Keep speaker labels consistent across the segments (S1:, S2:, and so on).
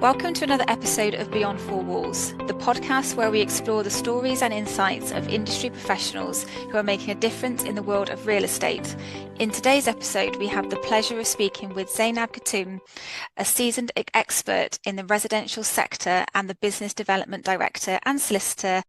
S1: Welcome to another episode of Beyond Four Walls, the podcast where we explore the stories and insights of industry professionals who are making a difference in the world of real estate. In today's episode, we have the pleasure of speaking with Zainab Khatoon, a seasoned expert in the residential sector and the business development director and solicitor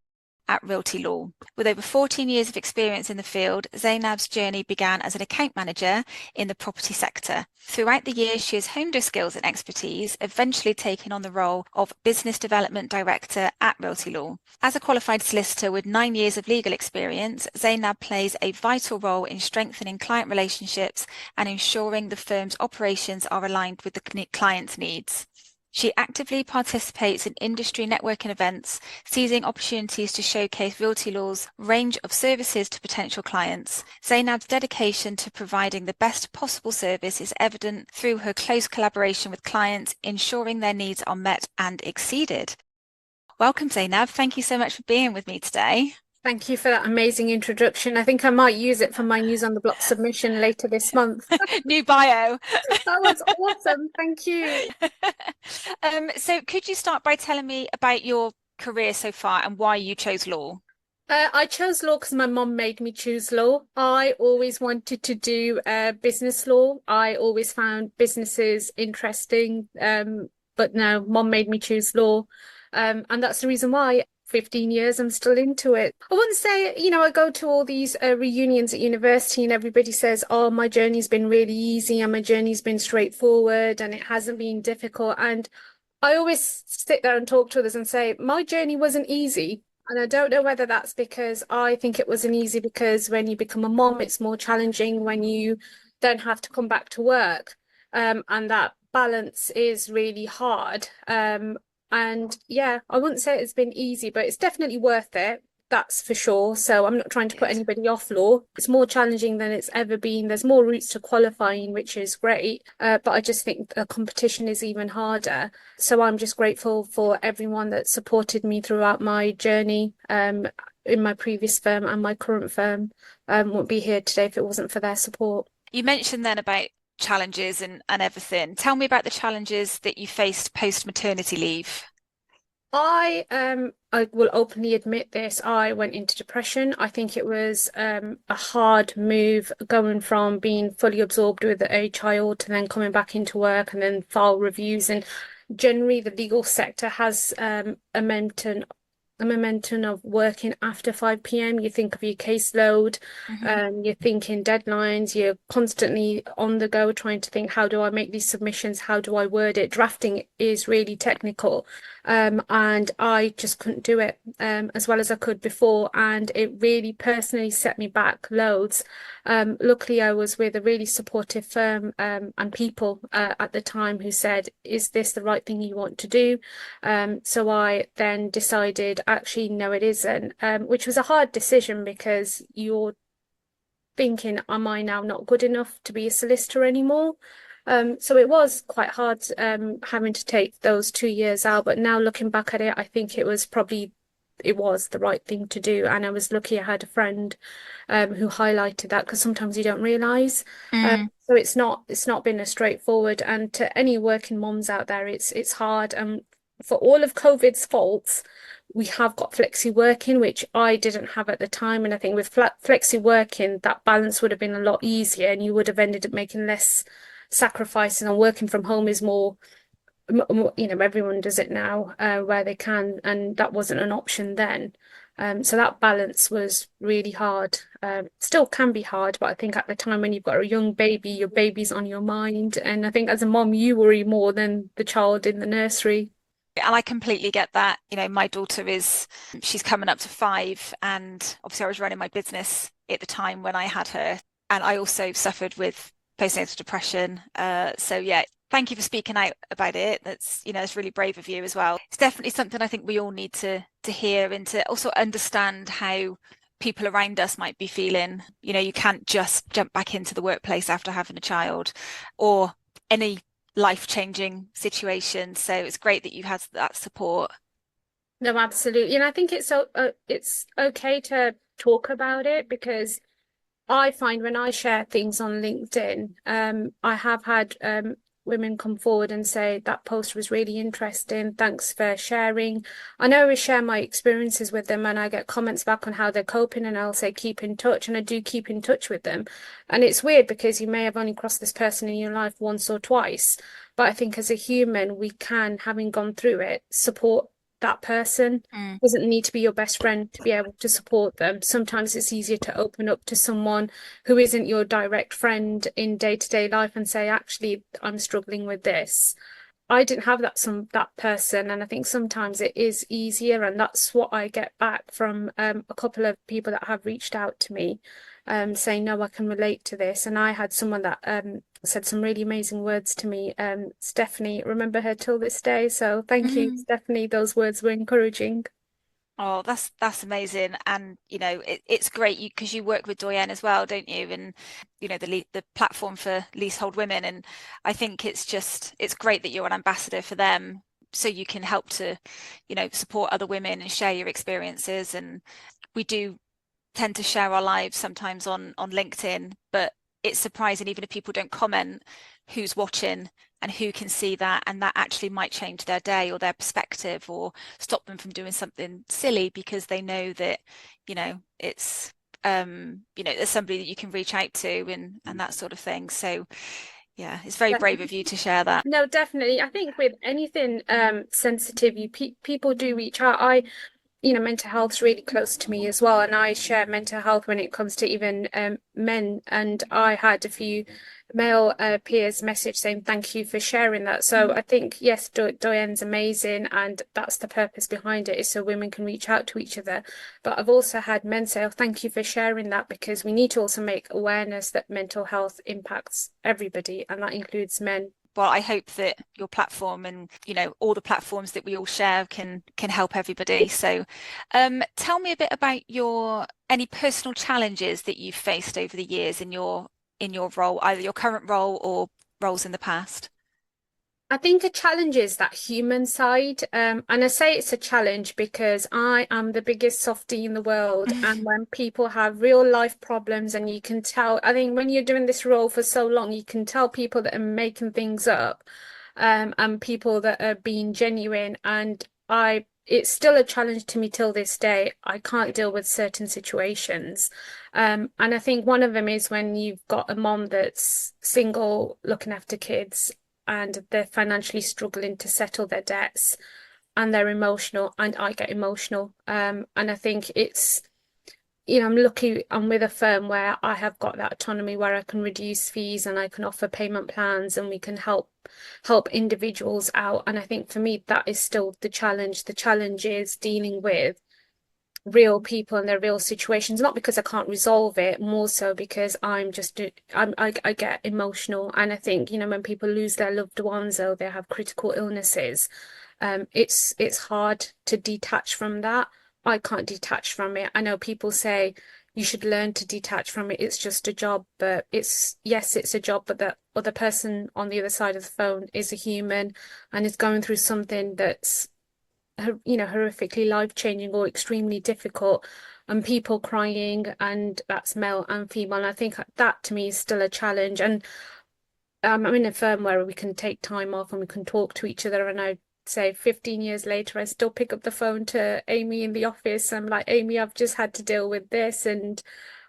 S1: at Realty Law. With over 14 years of experience in the field, Zainab's journey began as an account manager in the property sector. Throughout the years, she has honed her skills and expertise, eventually taking on the role of business development director at Realty Law. As a qualified solicitor with 9 years of legal experience, Zainab plays a vital role in strengthening client relationships and ensuring the firm's operations are aligned with the client's needs. She actively participates in industry networking events, seizing opportunities to showcase Realty Law's range of services to potential clients. Zainab's dedication to providing the best possible service is evident through her close collaboration with clients, ensuring their needs are met and exceeded. Welcome, Zainab. Thank you so much for being with me today.
S2: Thank you for that amazing introduction. I think I might use it for my News on the Block submission later this month.
S1: New bio.
S2: That was awesome. Thank you.
S1: So could you start by telling me about your career so far and why you chose law?
S2: I chose law because my mom made me choose law. I always wanted to do business law. I always found businesses interesting, but no, mom made me choose law. And that's the reason why 15 years I'm still into it. I wouldn't say, I go to all these reunions at university and everybody says, oh, my journey's been really easy and my journey's been straightforward and it hasn't been difficult. And I always sit there and talk to others and say, my journey wasn't easy. And I don't know whether that's because I think it wasn't easy because when you become a mom, it's more challenging when you then have to come back to work. And that balance is really hard. And yeah, I wouldn't say it's been easy, but it's definitely worth it. That's for sure. So I'm not trying to put anybody off law. It's more challenging than it's ever been. There's more routes to qualifying, which is great. But I just think the competition is even harder. So I'm just grateful for everyone that supported me throughout my journey in my previous firm and my current firm. Wouldn't be here today if it wasn't for their support.
S1: You mentioned then about challenges and everything. Tell me about the challenges that you faced post maternity leave.
S2: I will openly admit this. I went into depression. I think it was a hard move going from being fully absorbed with a child to then coming back into work and then file reviews. And generally, the legal sector has a momentum of working after 5 p.m. You think of your caseload, you're thinking deadlines, you're constantly on the go trying to think, how do I make these submissions? How do I word it? Drafting is really technical. And I just couldn't do it as well as I could before. And it really personally set me back loads. Luckily, I was with a really supportive firm and people at the time who said, is this the right thing you want to do? So I then decided, actually, no, it isn't, which was a hard decision because you're thinking, am I now not good enough to be a solicitor anymore? So it was quite hard having to take those 2 years out. But now looking back at it, I think it was the right thing to do. And I was lucky I had a friend who highlighted that because sometimes you don't realise. So it's not been a straightforward. And to any working moms out there, it's hard. And for all of COVID's faults, we have got flexi working, which I didn't have at the time. And I think with flexi working, that balance would have been a lot easier and you would have ended up making less sacrifices. And working from home is more, everyone does it now where they can. And that wasn't an option then. So that balance was really hard. Still can be hard, but I think at the time when you've got a young baby, your baby's on your mind. And I think as a mom, you worry more than the child in the nursery.
S1: And I completely get that. My daughter she's coming up to 5, and obviously I was running my business at the time when I had her. And I also suffered with postnatal depression. So yeah, thank you for speaking out about it. It's really brave of you as well. It's definitely something I think we all need to hear and to also understand how people around us might be feeling. You can't just jump back into the workplace after having a child or any life-changing situation. So it's great that you had that support.
S2: No, absolutely. And I think it's okay to talk about it because I find when I share things on LinkedIn, I have had women come forward and say that post was really interesting. Thanks for sharing. I know I share my experiences with them and I get comments back on how they're coping, and I'll say keep in touch, and I do keep in touch with them. And it's weird because you may have only crossed this person in your life once or twice, but I think as a human, we can, having gone through it, support that person.
S1: Mm.
S2: Doesn't need to be your best friend to be able to support them. Sometimes it's easier to open up to someone who isn't your direct friend in day-to-day life and say, actually, I'm struggling with this. I didn't have that person, and I think sometimes it is easier, and that's what I get back from a couple of people that have reached out to me, saying, no, I can relate to this. And I had someone that said some really amazing words to me. Stephanie, remember her till this day. So thank you,
S1: Mm.
S2: Stephanie. Those words were encouraging.
S1: Oh, that's amazing, and it's great because you work with Doyen as well, don't you? And the platform for leasehold women, and I think it's great that you're an ambassador for them, so you can help to support other women and share your experiences. And we do tend to share our lives sometimes on LinkedIn, but it's surprising even if people don't comment who's watching and who can see that, and that actually might change their day or their perspective or stop them from doing something silly because they know that it's there's somebody that you can reach out to and that sort of thing. So yeah, it's very brave of you to share that.
S2: No, definitely. I think with anything sensitive, people do reach out. Mental health's really close to me as well, and I share mental health when it comes to even men. And I had a few male peers message saying thank you for sharing that. So I think yes, Doyen's amazing, and that's the purpose behind it, is so women can reach out to each other. But I've also had men say, oh, thank you for sharing that, because we need to also make awareness that mental health impacts everybody, and that includes men.
S1: Well, I hope that your platform and all the platforms that we all share can help everybody. So, tell me a bit about your any personal challenges that you've faced over the years in your role, either your current role or roles in the past.
S2: I think a challenge is that human side. And I say it's a challenge because I am the biggest softie in the world. And when people have real life problems, and you can tell, I think when you're doing this role for so long, you can tell people that are making things up, and people that are being genuine. And it's still a challenge to me till this day. I can't deal with certain situations. And I think one of them is when you've got a mom that's single, looking after kids, and they're financially struggling to settle their debts, and they're emotional, and I get emotional. And I think I'm lucky I'm with a firm where I have got that autonomy, where I can reduce fees and I can offer payment plans, and we can help individuals out. And I think for me that is still the challenge. The challenge is dealing with real people and their real situations, not because I can't resolve it, more so because I get emotional. And I think, when people lose their loved ones or they have critical illnesses, it's hard to detach from that. I can't detach from it. I know people say you should learn to detach from it. It's just a job, but yes, it's a job, but the other person on the other side of the phone is a human and is going through something that's horrifically life-changing or extremely difficult, and people crying, and that's male and female. And I think that to me is still a challenge. And I'm in a firm where we can take time off and we can talk to each other. And I say 15 years later, I still pick up the phone to Amy in the office. I'm like, Amy, I've just had to deal with this, and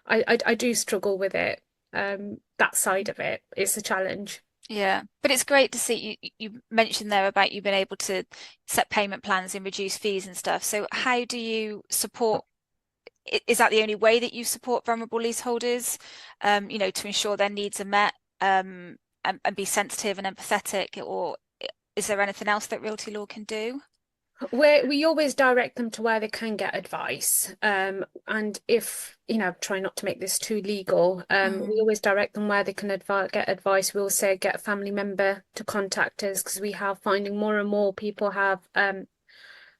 S2: I do struggle with it. That side of it is a challenge.
S1: Yeah, but it's great to see you mentioned there about you being able to set payment plans and reduce fees and stuff. So how do you support, is that the only way that you support vulnerable leaseholders, to ensure their needs are met, and be sensitive and empathetic, or is there anything else that Realty Law can do?
S2: We always direct them to where they can get advice. And if, try not to make this too legal, we
S1: Mm.
S2: always direct them where they can get advice. We'll say get a family member to contact us, because we have finding more and more people have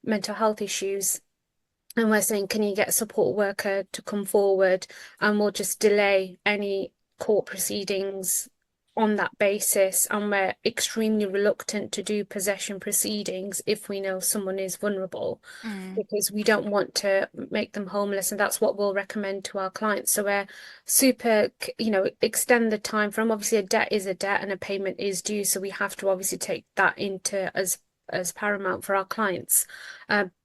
S2: mental health issues. And we're saying, can you get a support worker to come forward? And we'll just delay any court proceedings on that basis, and we're extremely reluctant to do possession proceedings if we know someone is vulnerable,
S1: Mm,
S2: because we don't want to make them homeless, and that's what we'll recommend to our clients. So we're super, extend the time from, obviously a debt is a debt and a payment is due, so we have to obviously take that into as paramount for our clients.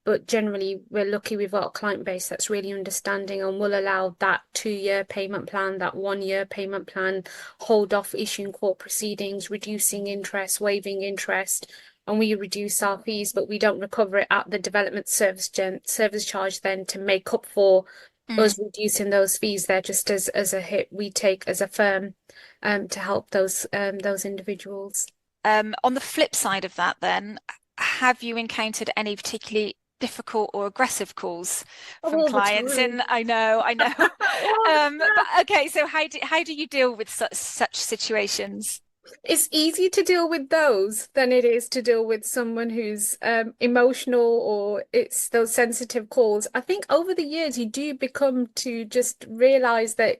S2: But generally, we're lucky we've got a client base that's really understanding and will allow that 2-year payment plan, that 1-year payment plan, hold off issuing court proceedings, reducing interest, waiving interest, and we reduce our fees, but we don't recover it at the development service charge then to make up for
S1: mm.
S2: us reducing those fees. They're just as a hit we take as a firm to help those individuals.
S1: On the flip side of that, then, have you encountered any particularly difficult or aggressive calls from
S2: All the
S1: clients?
S2: time.
S1: And I know.
S2: All the
S1: But
S2: time.
S1: okay, so how do you deal with such situations?
S2: It's easier to deal with those than it is to deal with someone who's emotional, or it's those sensitive calls. I think over the years you do become to just realize that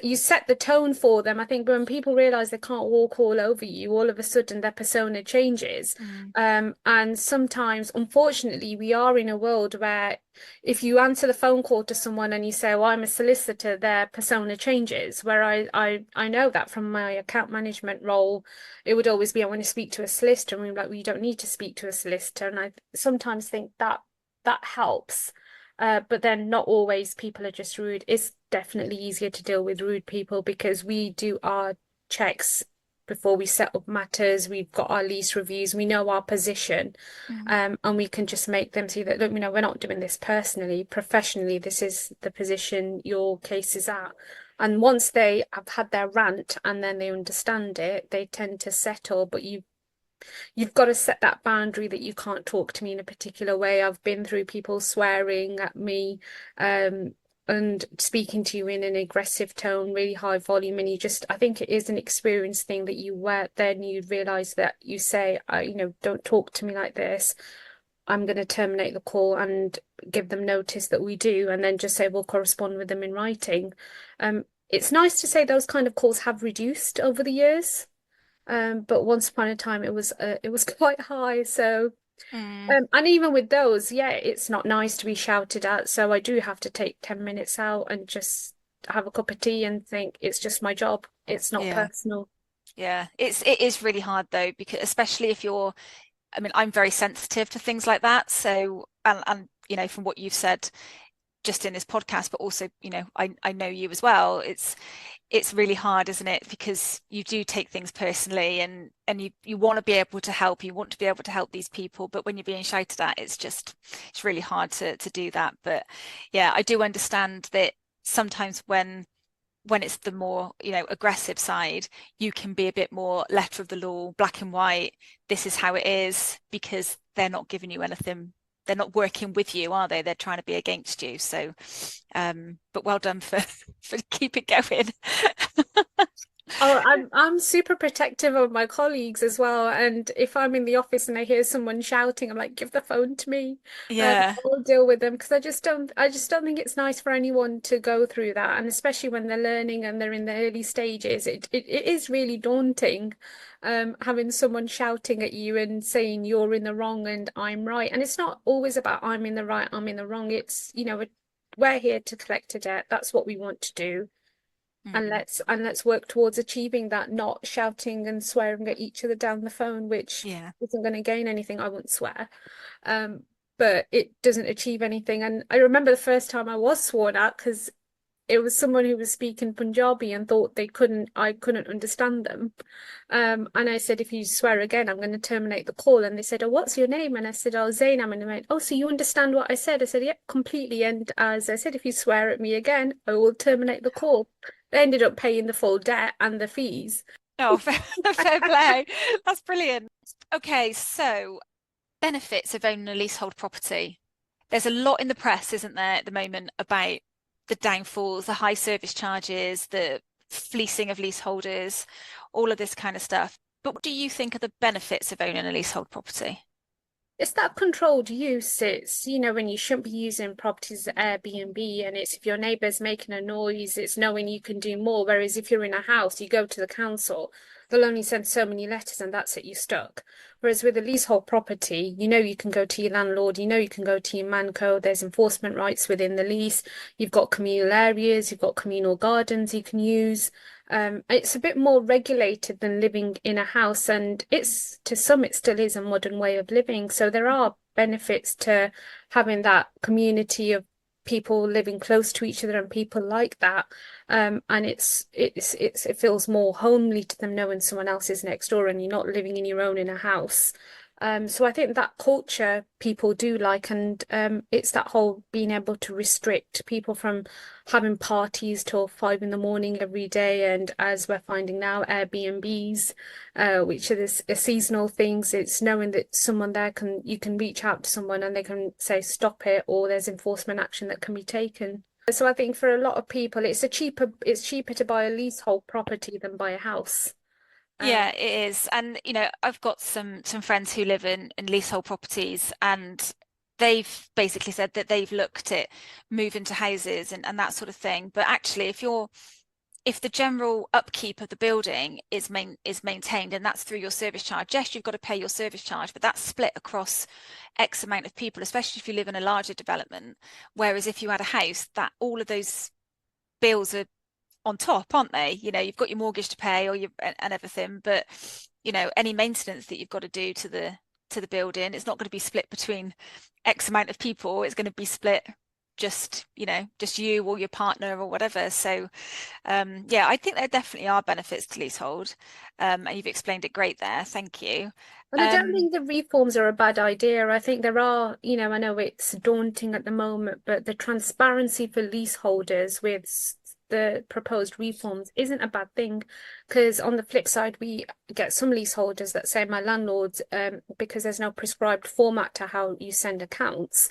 S2: you set the tone for them. I think when people realize they can't walk all over you, all of a sudden their persona changes.
S1: Mm,
S2: And sometimes, unfortunately, we are in a world where if you answer the phone call to someone and you say, "Well, I'm a solicitor," their persona changes. Where I know that from my account management role, it would always be, "I want to speak to a solicitor," and we're like, "Well, you don't need to speak to a solicitor." And I sometimes think that that helps. But then not always people are just rude. It's definitely easier to deal with rude people because we do our checks before we set up matters. We've got our lease reviews, we know our position,
S1: mm,
S2: and we can just make them see that, look, we're not doing this personally, professionally, this is the position your case is at. And once they have had their rant and then they understand it, they tend to settle. But you've got to set that boundary that you can't talk to me in a particular way. I've been through people swearing at me, and speaking to you in an aggressive tone, really high volume, and I think it is an experience thing that then you realize that you say, don't talk to me like this. I'm going to terminate the call and give them notice that we do, and then just say we'll correspond with them in writing. It's nice to say those kind of calls have reduced over the years. But once upon a time it was quite high. So
S1: mm.
S2: and even with those, yeah, it's not nice to be shouted at. So I do have to take 10 minutes out and just have a cup of tea and think it's just my job. It's not
S1: Yeah.
S2: personal.
S1: Yeah. It is really hard though, because especially if I mean, I'm very sensitive to things like that. So, and from what you've said just in this podcast, but also, I know you as well. It's really hard, isn't it? Because you do take things personally, and you want to be able to help. You want to be able to help these people, but when you're being shouted at, it's really hard to do that. But yeah, I do understand that sometimes when it's the more aggressive side, you can be a bit more letter of the law, black and white. This is how it is, because they're not giving you anything. They're not working with you, are they? They're trying to be against you. So but well done for for keeping going.
S2: Oh, I'm super protective of my colleagues as well. And if I'm in the office and I hear someone shouting, I'm like, give the phone to me.
S1: Yeah.
S2: I'll deal with them, because I just don't think it's nice for anyone to go through that. And especially when they're learning and they're in the early stages, it is really daunting, having someone shouting at you and saying you're in the wrong and I'm right. And it's not always about I'm in the right, I'm in the wrong. It's, we're here to collect a debt. That's what we want to do, and
S1: Mm.
S2: let's work towards achieving that, not shouting and swearing at each other down the phone, which
S1: Yeah.
S2: isn't going to gain anything. I won't swear, um but it doesn't achieve anything. And I remember the first time I was sworn at, because it was someone who was speaking Punjabi and thought I couldn't understand them. And I said, if you swear again, I'm going to terminate the call. And they said, oh, what's your name? And I said, oh, Zainab. And they went, oh, so you understand what I said? I said, yep, completely. And as I said, if you swear at me again, I will terminate the call. They ended up paying the full debt and the fees.
S1: Oh, fair play. That's brilliant. Okay, so benefits of owning a leasehold property. There's a lot in the press, isn't there, at the moment about the downfalls, the high service charges, the fleecing of leaseholders, all of this kind of stuff. But what do you think are the benefits of owning a leasehold property?
S2: It's that controlled use. It's, when you shouldn't be using properties as Airbnb, and it's if your neighbour's making a noise, it's knowing you can do more. Whereas if you're in a house, you go to the council, they'll only send so many letters and that's it, you're stuck. Whereas with a leasehold property, you can go to your landlord, you can go to your manco, there's enforcement rights within the lease, you've got communal areas, you've got communal gardens you can use. It's a bit more regulated than living in a house, and it's to some it still is a modern way of living. So there are benefits to having that community of people living close to each other and people like that. And it feels more homely to them knowing someone else is next door and you're not living in your own in a house. So I think that culture people do like, and it's that whole being able to restrict people from having parties till 5 in the morning every day, and as we're finding now, Airbnbs, which are this seasonal things. It's knowing that someone there you can reach out to someone and they can say stop it, or there's enforcement action that can be taken. So I think for a lot of people, it's cheaper to buy a leasehold property than buy a house.
S1: Yeah, it is. And I've got some friends who live in leasehold properties, and they've basically said that they've looked at moving to houses and that sort of thing. But actually, if the general upkeep of the building is maintained, and that's through your service charge, yes, you've got to pay your service charge, but that's split across X amount of people, especially if you live in a larger development. Whereas if you had a house, that all of those bills are on top, aren't they? You've got your mortgage to pay and everything, but any maintenance that you've got to do to the building, it's not going to be split between X amount of people. It's going to be split just you or your partner or whatever. So yeah, I think there definitely are benefits to leasehold, and you've explained it great there. Thank you.
S2: And I don't think the reforms are a bad idea. I think there are, I know it's daunting at the moment, but the transparency for leaseholders with the proposed reforms isn't a bad thing. Because on the flip side, we get some leaseholders that say, my landlords, because there's no prescribed format to how you send accounts,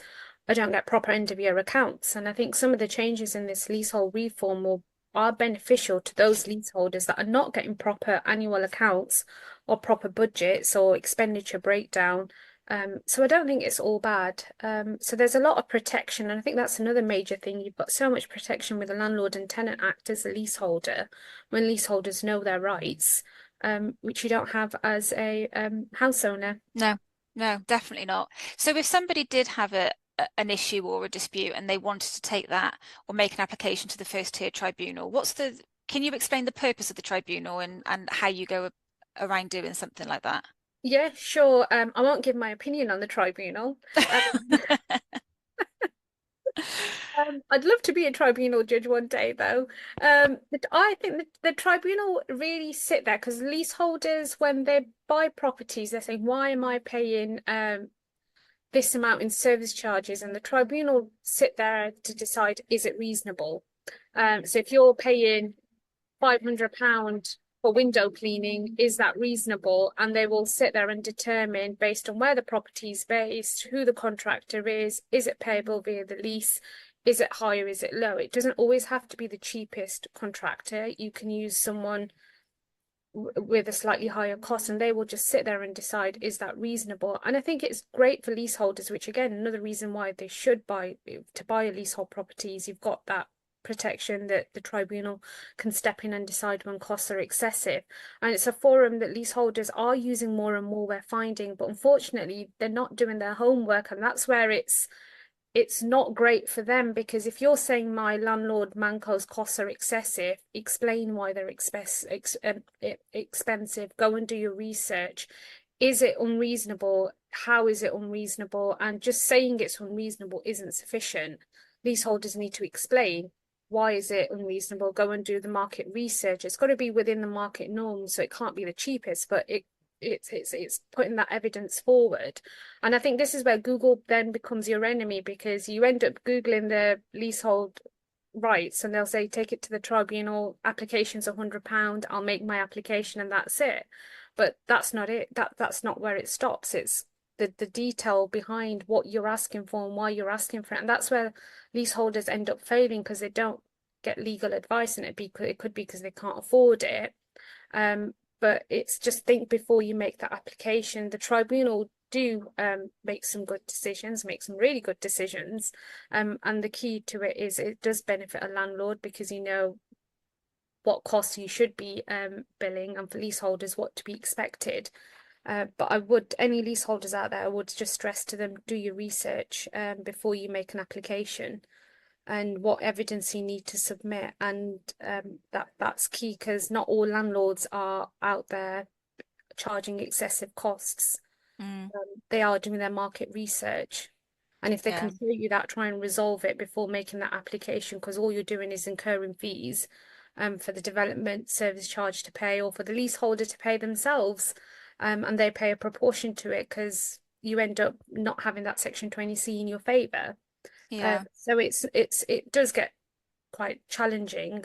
S2: I don't get proper end of year accounts. And I think some of the changes in this leasehold reform are beneficial to those leaseholders that are not getting proper annual accounts or proper budgets or expenditure breakdown. So I don't think it's all bad. So there's a lot of protection, and I think that's another major thing. You've got so much protection with the Landlord and Tenant Act as a leaseholder, when leaseholders know their rights, which you don't have as a house owner.
S1: No, definitely not. So if somebody did have an issue or a dispute and they wanted to take that or make an application to the first tier tribunal, can you explain the purpose of the tribunal and how you go around doing something like that?
S2: Yeah, sure. I won't give my opinion on the tribunal. I'd love to be a tribunal judge one day, though. But I think the tribunal really sit there because leaseholders, when they buy properties, they're saying, "Why am I paying this amount in service charges?" And the tribunal sit there to decide, is it reasonable? So if you're paying £500 for window cleaning, is that reasonable? And they will sit there and determine, based on where the property is based, who the contractor is it payable via the lease? Is it higher? Is it low? It doesn't always have to be the cheapest contractor. You can use someone with a slightly higher cost, and they will just sit there and decide, is that reasonable? And I think it's great for leaseholders, which again, another reason why they should buy a leasehold properties. You've got that protection that the tribunal can step in and decide when costs are excessive. And it's a forum that leaseholders are using more and more, we're finding, but unfortunately they're not doing their homework, and that's where it's not great for them, because if you're saying my landlord Manco's costs are excessive, explain why they're expensive. Go and do your research. Is it unreasonable? How is it unreasonable? And just saying it's unreasonable isn't sufficient. Leaseholders need to explain, why is it unreasonable? Go and do the market research. It's got to be within the market norms, so it can't be the cheapest, but it's putting that evidence forward. And I think this is where Google then becomes your enemy, because you end up Googling the leasehold rights and they'll say, take it to the tribunal, application's £100, I'll make my application and that's it. But that's not it. That's not where it stops. It's the detail behind what you're asking for and why you're asking for it. And that's where leaseholders end up failing, because they don't get legal advice, and it could be because they can't afford it. But it's just think before you make that application. The tribunal do make some good decisions, make some really good decisions. And the key to it is it does benefit a landlord because you know what costs you should be billing, and for leaseholders what to be expected. But I would, any leaseholders out there, I would just stress to them, do your research before you make an application and what evidence you need to submit. And that's key because not all landlords are out there charging excessive costs.
S1: Mm,
S2: They are doing their market research. And if they can
S1: yeah.
S2: show you that, try and resolve it before making that application, because all you're doing is incurring fees for the development service charge to pay or for the leaseholder to pay themselves. And they pay a proportion to it because you end up not having that Section 20C in your favour.
S1: Yeah.
S2: So it does get quite challenging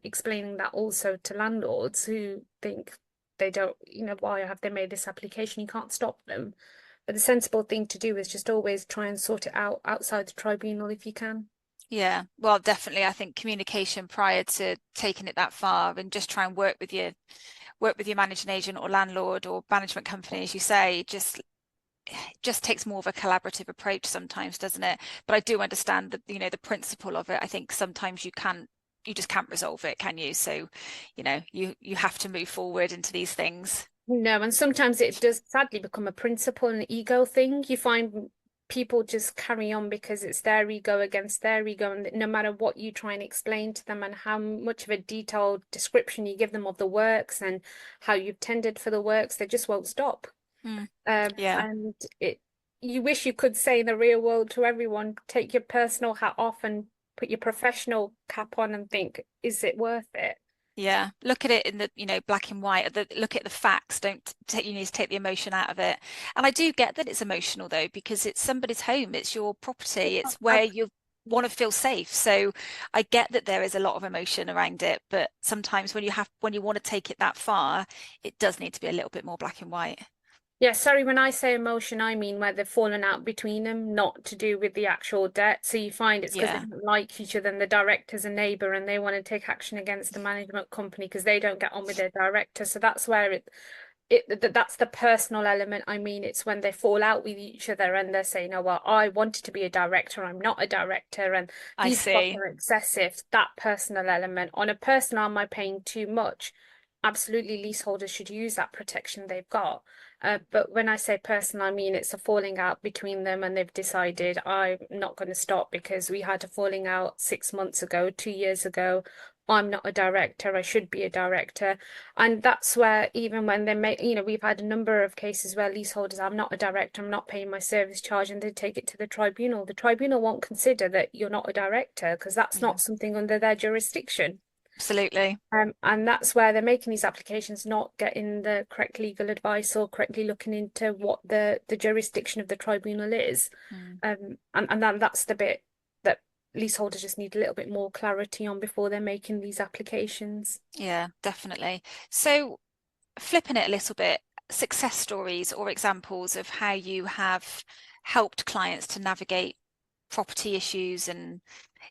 S2: explaining that also to landlords who think they don't, you know, why have they made this application? You can't stop them. But the sensible thing to do is just always try and sort it out outside the tribunal if you can.
S1: Yeah, well, definitely. I think communication prior to taking it that far, and just try and work with your managing agent or landlord or management company, as you say, just takes more of a collaborative approach sometimes, doesn't it? But I do understand that, you know, the principle of it. I think sometimes you just can't resolve it, can you? So, you know, you have to move forward into these things.
S2: No, and sometimes it does sadly become a principle and ego thing. You find people just carry on because it's their ego against their ego, and no matter what you try and explain to them and how much of a detailed description you give them of the works and how you've tendered for the works, they just won't stop.
S1: Mm, yeah,
S2: And you wish you could say in the real world to everyone, take your personal hat off and put your professional cap on and think, is it worth it?
S1: yeah. Look at it in the, you know, black and white. Look at the facts. Don't take, you need to take the emotion out of it. And I do get that it's emotional though, because it's somebody's home, it's your property, it's where
S2: I've,
S1: you want to feel safe. So I get that there is a lot of emotion around it, but sometimes when you want to take it that far, it does need to be a little bit more black and white.
S2: yeah, sorry, when I say emotion, I mean where they've fallen out between them, not to do with the actual debt. So you find it's because they
S1: Yeah,
S2: don't like each other and the director's a neighbour and they want to take action against the management company because they don't get on with their director. So that's where that's the personal element. I mean, it's when they fall out with each other and they're saying, "Oh, well, I wanted to be a director, I'm not a director, and
S1: I
S2: these costs
S1: see.
S2: are excessive." That personal element. On a personal, am I paying too much? Absolutely, leaseholders should use that protection they've got. But when I say personal, I mean it's a falling out between them and they've decided I'm not going to stop because we had a falling out 6 months ago, 2 years ago. I'm not a director, I should be a director. And that's where even when they make, you know, we've had a number of cases where leaseholders, I'm not a director, I'm not paying my service charge, and they take it to the tribunal. The tribunal won't consider that you're not a director because that's
S1: Yeah,
S2: not something under their jurisdiction.
S1: absolutely.
S2: And that's where they're making these applications, not getting the correct legal advice or correctly looking into what the jurisdiction of the tribunal is.
S1: Mm.
S2: And then that's the bit that leaseholders just need a little bit more clarity on before they're making these applications.
S1: Yeah, definitely. So flipping it a little bit, success stories or examples of how you have helped clients to navigate property issues and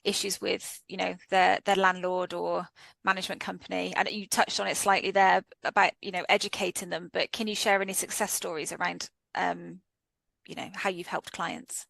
S1: issues with, you know, their landlord or management company. And you touched on it slightly there about, you know, educating them, but can you share any success stories around, you know, how you've helped clients?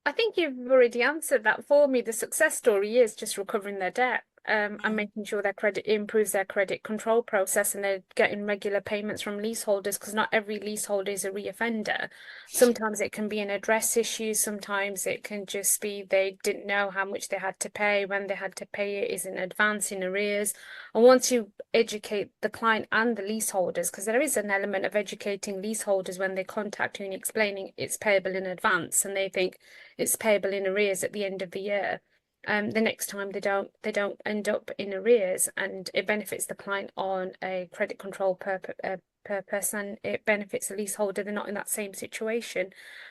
S2: I think you've already answered that for me. The success story is just recovering their debt, and
S1: Mm.
S2: making sure their credit improves their credit control process and they're getting regular payments from leaseholders because not every leaseholder is a reoffender. Sometimes it can be an address issue, sometimes it can just be they didn't know how much they had to pay, when they had to pay it is in advance, in arrears. And once you educate the client and the leaseholders, because there is an element of educating leaseholders when they contact you and explaining it's payable in advance and they think it's payable in arrears at the end of the year. The next time they don't end up in arrears, and it benefits the client on a credit control purpose, and it benefits the leaseholder. They're not in that same situation,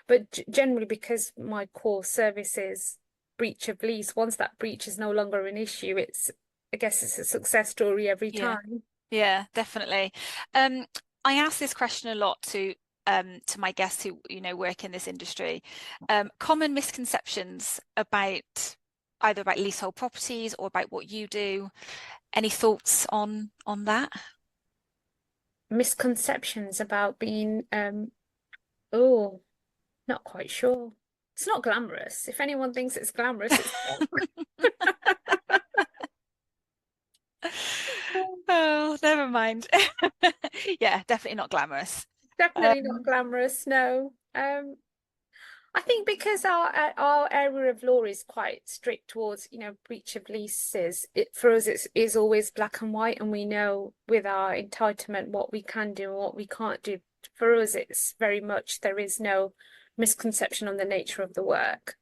S2: but generally because my core service is breach of lease, once that breach is no longer an issue, I guess it's a success story every
S1: Yeah.
S2: time.
S1: Yeah, definitely. Um, I ask this question a lot to my guests who, you know, work in this industry. Common misconceptions about either about leasehold properties or about what you do. Any thoughts on that?
S2: Misconceptions about being Oh, not quite sure. It's not glamorous. If anyone thinks it's glamorous, it's wrong.
S1: Oh, never mind. Yeah, definitely not glamorous.
S2: Definitely not
S1: Um,
S2: glamorous, no. I think because our area of law is quite strict towards, breach of leases, for us it is always black and white, and we know with our entitlement what we can do and what we can't do. For us, it's very much there is no misconception on the nature of the work.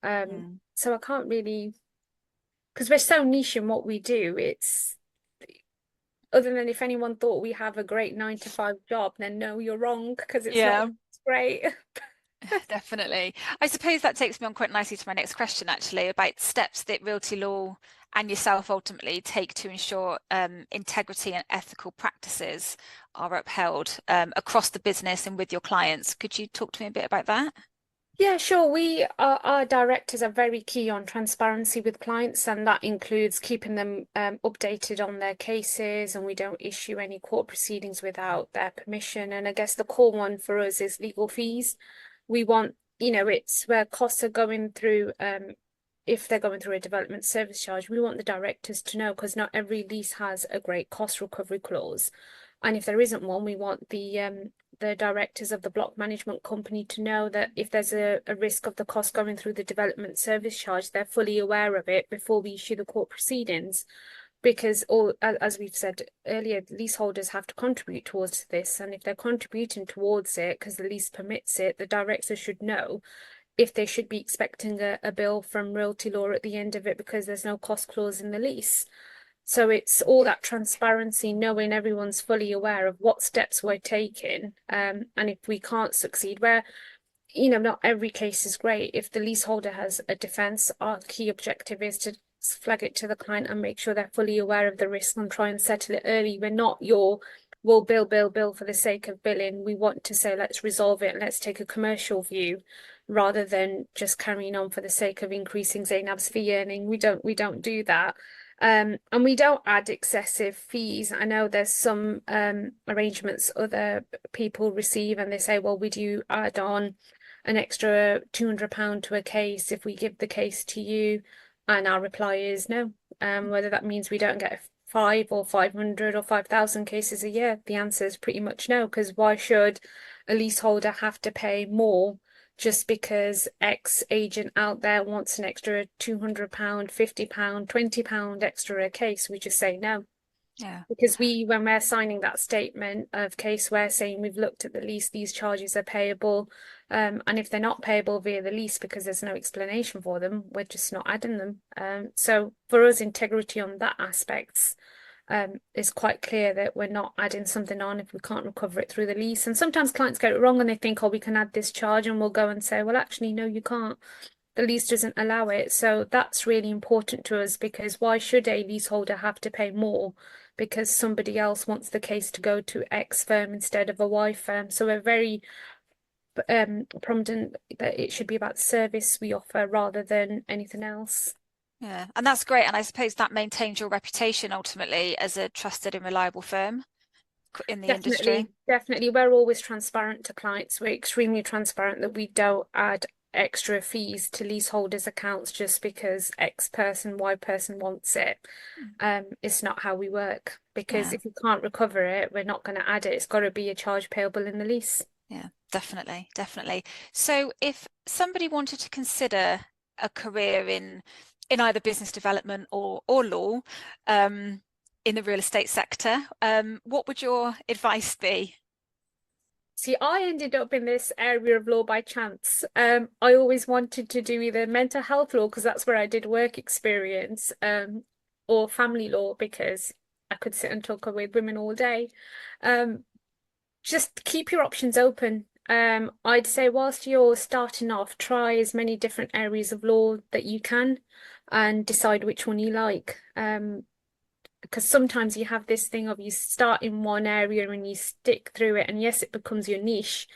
S1: mm,
S2: So I can't really, because we're so niche in what we do, it's other than if anyone thought we have a great 9 to 5 job, then no, you're wrong because it's not
S1: yeah,
S2: great.
S1: definitely. I suppose that takes me on quite nicely to my next question, actually, about steps that Realty Law and yourself ultimately take to ensure integrity and ethical practices are upheld across the business and with your clients. Could you talk to me a bit about that?
S2: Yeah, sure. Our directors are very key on transparency with clients, and that includes keeping them updated on their cases, and we don't issue any court proceedings without their permission. And I guess the core one for us is legal fees. We want, it's where costs are going through, if they're going through a development service charge, we want the directors to know because not every lease has a great cost recovery clause. And if there isn't one, we want the directors of the block management company to know that if there's a risk of the cost going through the development service charge, they're fully aware of it before we issue the court proceedings. Because all, as we've said earlier, leaseholders have to contribute towards this, and if they're contributing towards it because the lease permits it, the director should know if they should be expecting a bill from Realty Law at the end of it because there's no cost clause in the lease. So it's all that transparency, knowing everyone's fully aware of what steps we're taking. And if we can't succeed, where, not every case is great. If the leaseholder has a defense, our key objective is to flag it to the client and make sure they're fully aware of the risk and try and settle it early. We're not your we'll bill for the sake of billing. We want to say let's resolve it and let's take a commercial view rather than just carrying on for the sake of increasing Zainab's fee earning. We don't do that. And we don't add excessive fees. I know there's some arrangements other people receive, and they say, well, we do add on an extra £200 to a case if we give the case to you. And our reply is no. Whether that means we don't get 5 or 500 or 5,000 cases a year, the answer is pretty much no, because why should a leaseholder have to pay more just because X agent out there wants an extra £200, £50, £20 extra a case? We just say no.
S1: Yeah.
S2: Because when we're signing that statement of case, we're saying we've looked at the lease, these charges are payable. And if they're not payable via the lease because there's no explanation for them, we're just not adding them. So for us, integrity on that aspect is quite clear that we're not adding something on if we can't recover it through the lease. And sometimes clients get it wrong and they think, oh, we can add this charge, and we'll go and say, well, actually, no, you can't. The lease doesn't allow it. So that's really important to us because why should a leaseholder have to pay more because somebody else wants the case to go to X firm instead of a Y firm? So we're very prominent that it should be about the service we offer rather than anything else.
S1: Yeah, and that's great. And I suppose that maintains your reputation ultimately as a trusted and reliable firm in the industry.
S2: Definitely, definitely. We're always transparent to clients. We're extremely transparent that we don't add extra fees to leaseholders' accounts just because X person, Y person wants it. It's not how we work because
S1: Yeah,
S2: if you can't recover it, we're not going to add it. It's got to be a charge payable in the lease.
S1: yeah, definitely, definitely. So if somebody wanted to consider a career in either business development or law, in the real estate sector, what would your advice be?
S2: See, I ended up in this area of law by chance. I always wanted to do either mental health law because that's where I did work experience, or family law because I could sit and talk with women all day. Um, just keep your options open. I'd say whilst you're starting off, try as many different areas of law that you can and decide which one you like. Because sometimes you have this thing of you start in one area and you stick through it, and yes, it becomes your niche,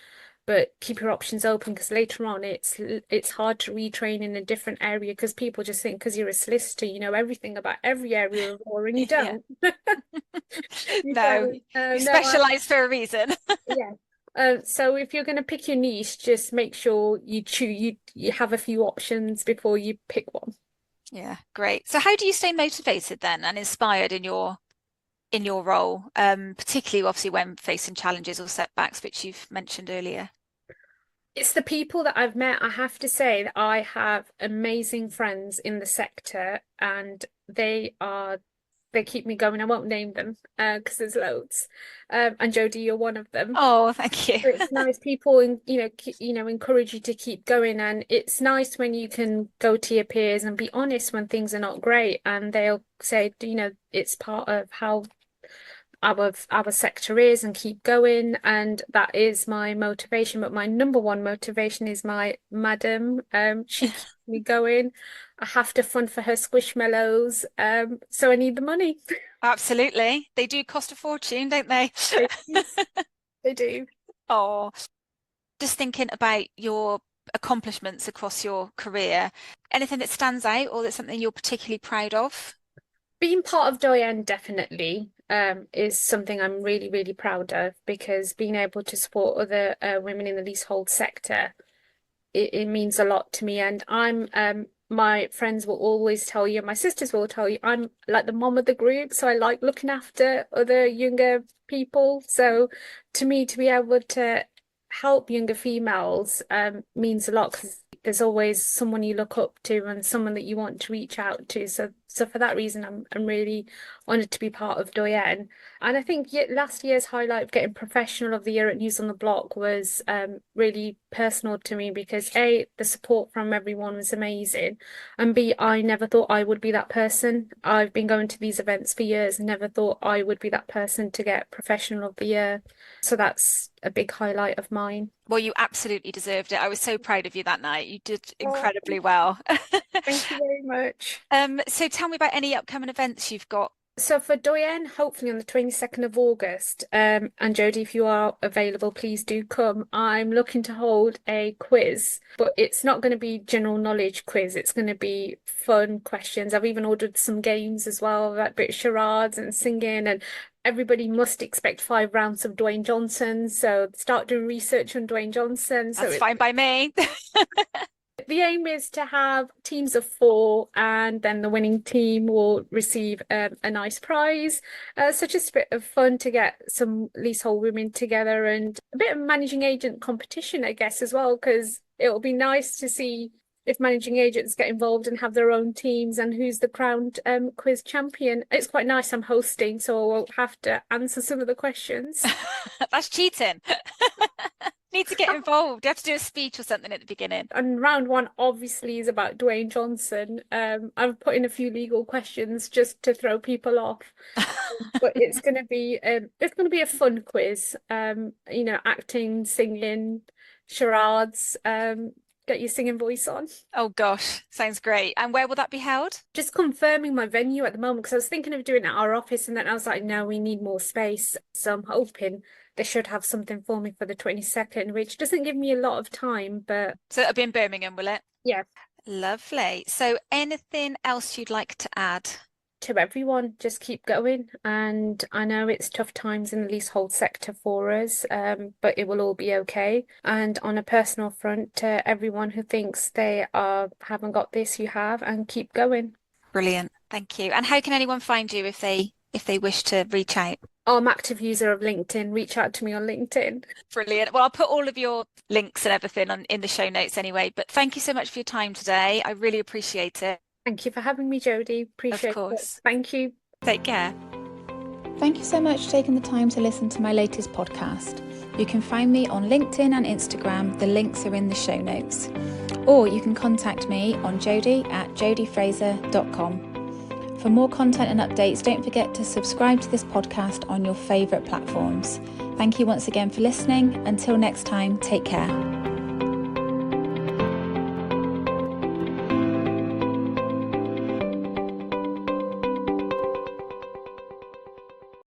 S2: but keep your options open because later on it's hard to retrain in a different area because people just think because you're a solicitor, you know everything about every area of law, and you
S1: Yeah.
S2: don't. You
S1: No,
S2: don't.
S1: you
S2: No,
S1: specialize for a reason.
S2: yeah. So if you're going to pick your niche, just make sure you have a few options before you pick one.
S1: Yeah, great. So how do you stay motivated then and inspired in your role, particularly obviously when facing challenges or setbacks, which you've mentioned earlier?
S2: It's the people that I've met. I have to say that I have amazing friends in the sector, and they keep me going. I won't name them because there's loads. And Jodie, you're one of them.
S1: Oh, thank you.
S2: It's nice people, and encourage you to keep going, and it's nice when you can go to your peers and be honest when things are not great, and they'll say, it's part of how our sector is, and keep going. And that is my motivation. But my number one motivation is my madam. She keeps me going. I have to fund for her squishmallows. So I need the money.
S1: Absolutely. They do cost a fortune, don't they?
S2: They do. They do.
S1: Oh, just thinking about your accomplishments across your career, anything that stands out or that's something you're particularly proud of?
S2: Being part of Doyen definitely is something I'm really, really proud of, because being able to support other women in the leasehold sector, it means a lot to me. And my friends will always tell you, my sisters will tell you, I'm like the mom of the group. So I like looking after other younger people. So to me, to be able to help younger females means a lot, because there's always someone you look up to and someone that you want to reach out to. So for that reason, I'm really honoured to be part of Doyen. And I think last year's highlight of getting Professional of the Year at News on the Block was really personal to me, because A, the support from everyone was amazing, and B, I never thought I would be that person. I've been going to these events for years and never thought I would be that person to get Professional of the Year. So that's a big highlight of mine.
S1: Well, you absolutely deserved it. I was so proud of you that night. You did
S2: Oh,
S1: incredibly well.
S2: thank you very much.
S1: So tell me about any upcoming events you've got.
S2: So for Doyen, hopefully on the 22nd of August, and Jodie, if you are available, please do come. I'm looking to hold a quiz, but it's not going to be general knowledge quiz. It's going to be fun questions. I've even ordered some games as well, like a bit of charades and singing, and everybody must expect 5 rounds of Dwayne Johnson. So start doing research on Dwayne Johnson.
S1: That's fine by me.
S2: The aim is to have teams of 4, and then the winning team will receive a nice prize. So just a bit of fun to get some leasehold women together, and a bit of managing agent competition, I guess, as well, because it'll be nice to see if managing agents get involved and have their own teams, and who's the crowned quiz champion. It's quite nice. I'm hosting, so I won't have to answer some of the questions.
S1: That's cheating. Need to get involved. You have to do a speech or something at the beginning.
S2: And round 1 obviously is about Dwayne Johnson. I've put in a few legal questions just to throw people off. But it's going to be a fun quiz. Acting, singing, charades. Get your singing voice on.
S1: Oh gosh, sounds great. And where will that be held?
S2: Just confirming my venue at the moment, because I was thinking of doing it at our office, and then I was like, no, we need more space. So I'm hoping they should have something for me for the 22nd, which doesn't give me a lot of time, but
S1: So it'll be in Birmingham, will it?
S2: yeah.
S1: Lovely. So anything else you'd like to add?
S2: To everyone, just keep going. And I know it's tough times in the leasehold sector for us, but it will all be okay. And on a personal front, to everyone who thinks they haven't got this, you have, and keep going.
S1: Brilliant. Thank you. And how can anyone find you if they wish to reach out?
S2: Oh, I'm an active user of LinkedIn. Reach out to me on LinkedIn.
S1: Brilliant. Well, I'll put all of your links and everything in the show notes anyway. But thank you so much for your time today. I really appreciate it.
S2: Thank you for having me, Jodie. Appreciate
S1: Of course.
S2: it. Thank you.
S1: Take care.
S3: Thank you so much for taking the time to listen to my latest podcast. You can find me on LinkedIn and Instagram. The links are in the show notes. Or you can contact me on jodie@jodiefraser.com. For more content and updates, don't forget to subscribe to this podcast on your favourite platforms. Thank you once again for listening. Until next time, take care.